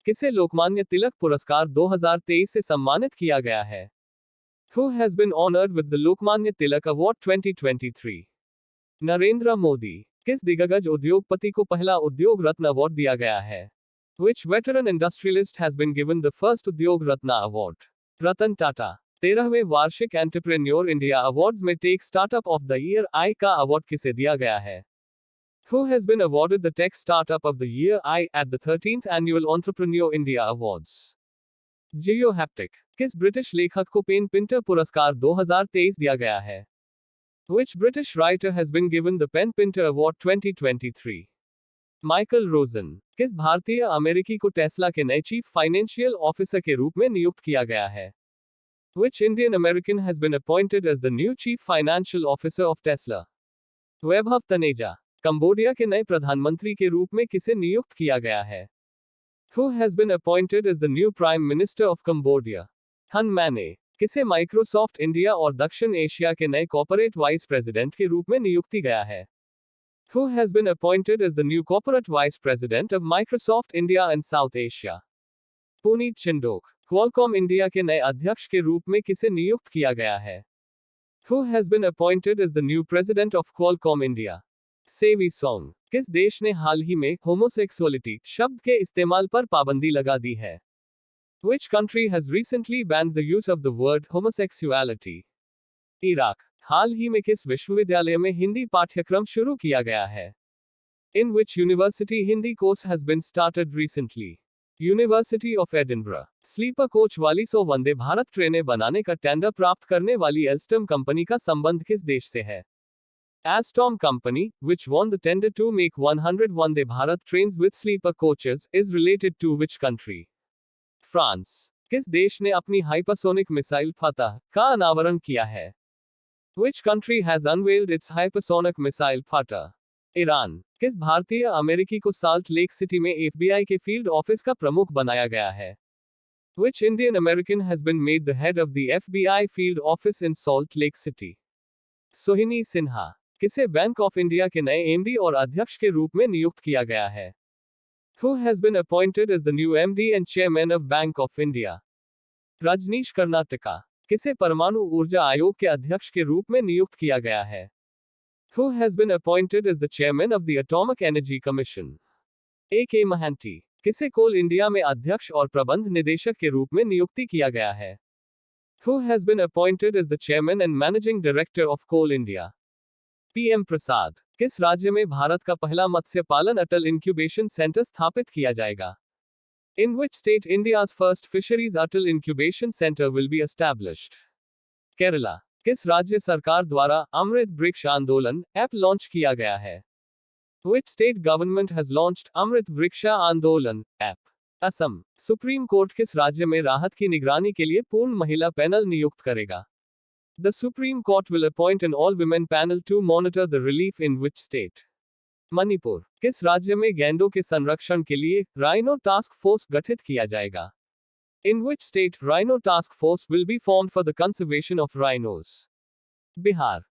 किसे लोकमान्य तिलक पुरस्कार 2023 से सम्मानित किया गया है? Who has been honored with the Lokmanya Tilak Award 2023? Narendra Modi. किस दिग्गज उद्योगपति को पहला उद्योग रत्न अवार्ड दिया गया है? Which veteran industrialist has been given the first उद्योग रत्न award? रतन टाटा। 13वें वार्षिक एंटरप्रेन्योर इंडिया अवार्ड्स में tech startup of the year I का अवार्ड किसे दिया गया है? Who has been awarded the Tech Startup of the Year I at the 13th Annual Entrepreneur India Awards? जियोहैप्टिक। किस British लेखक को पेन पिंटर पुरस्कार 2023 दिया गया है? Which British writer has been given the Pen Pinter Award 2023? Michael रोजन। किस भारतीय अमेरिकी को टेस्ला के नए चीफ फाइनेंशियल ऑफिसर के रूप में नियुक्त किया गया है? Which Indian American has been appointed as the new chief financial officer of Tesla? Vaibhav Taneja. Cambodia के नए प्रधानमंत्री के रूप में किसे नियुक्त किया गया है? Who has been appointed as the new Prime Minister of Cambodia? हन मैने। किसे माइक्रोसॉफ्ट इंडिया और दक्षिण एशिया के नए कॉर्पोरेट वाइस प्रेसिडेंट के रूप में नियुक्ति गया है? Who has been appointed as the new corporate vice president of Microsoft India and South Asia? Puneet Chindok. Qualcomm India के नए अध्यक्ष के रूप में किसे नियुक्त किया गया है? Who has been appointed as the new president of Qualcomm India? सेवी सॉन्ग। किस देश ने हाल ही में होमोसेक्सुअलिटी शब्द के इस्तेमाल पर पाबंदी लगा दी है? Which country has recently banned the use of the word homosexuality? Iraq. हाल ही में किस विश्वविद्यालय में हिंदी पाठ्यक्रम शुरू किया गया है? In which university Hindi course has been started recently? University of Edinburgh. Sleeper coach वाली 100 वंदे भारत ट्रेनें बनाने का टेंडर प्राप्त करने वाली एल्स्टम कंपनी का संबंध किस देश से है? Alstom Company, which won the tender to make 100 Vande Bharat trains with sleeper coaches, is related to which country? France. किस देश ने अपनी हाइपरसोनिक मिसाइल फतह का अनावरण किया है? Which country has unveiled its hypersonic missile Fatah? Iran. किस भारतीय अमेरिकी को साल्ट लेक सिटी में FBI के फील्ड ऑफिस का प्रमुख बनाया गया है? Which Indian American has been made the head of the FBI field office in Salt Lake City? सोहिनी सिन्हा। किसे बैंक ऑफ इंडिया के नए एमडी और अध्यक्ष के रूप में नियुक्त किया गया है? Who has been appointed as the new MD and chairman of Bank of India? Rajneesh Karnataka. किसे परमाणु ऊर्जा आयोग के अध्यक्ष के रूप में नियुक्त किया गया है? Who has been appointed as the chairman of the Atomic Energy Commission? A.K. Mahanti. किसे कोल इंडिया में अध्यक्ष और प्रबंध निदेशक के रूप में नियुक्ति किया गया है? Who has been appointed as the chairman and managing director of Coal India? PM Prasad. किस राज्य में भारत का पहला मत्स्य पालन अटल इंक्यूबेशन सेंटर स्थापित किया जाएगा? In which state India's first fisheries Atal incubation center will be established? Kerala. किस राज्य सरकार द्वारा अमृत वृक्ष आंदोलन ऐप लॉन्च किया गया है? Which state government has launched अमृत वृक्षा आंदोलन ऐप? असम। सुप्रीम कोर्ट किस राज्य में राहत की निगरानी के लिए पूर्ण महिला पैनल नियुक्त करेगा? The Supreme Court will appoint an all-women panel to monitor the relief in which state? Manipur. किस राज्य में गैंडों के संरक्षण के लिए राइनो टास्क फोर्स गठित किया जाएगा? In which state Rhino Task Force will be formed for the conservation of rhinos? Bihar.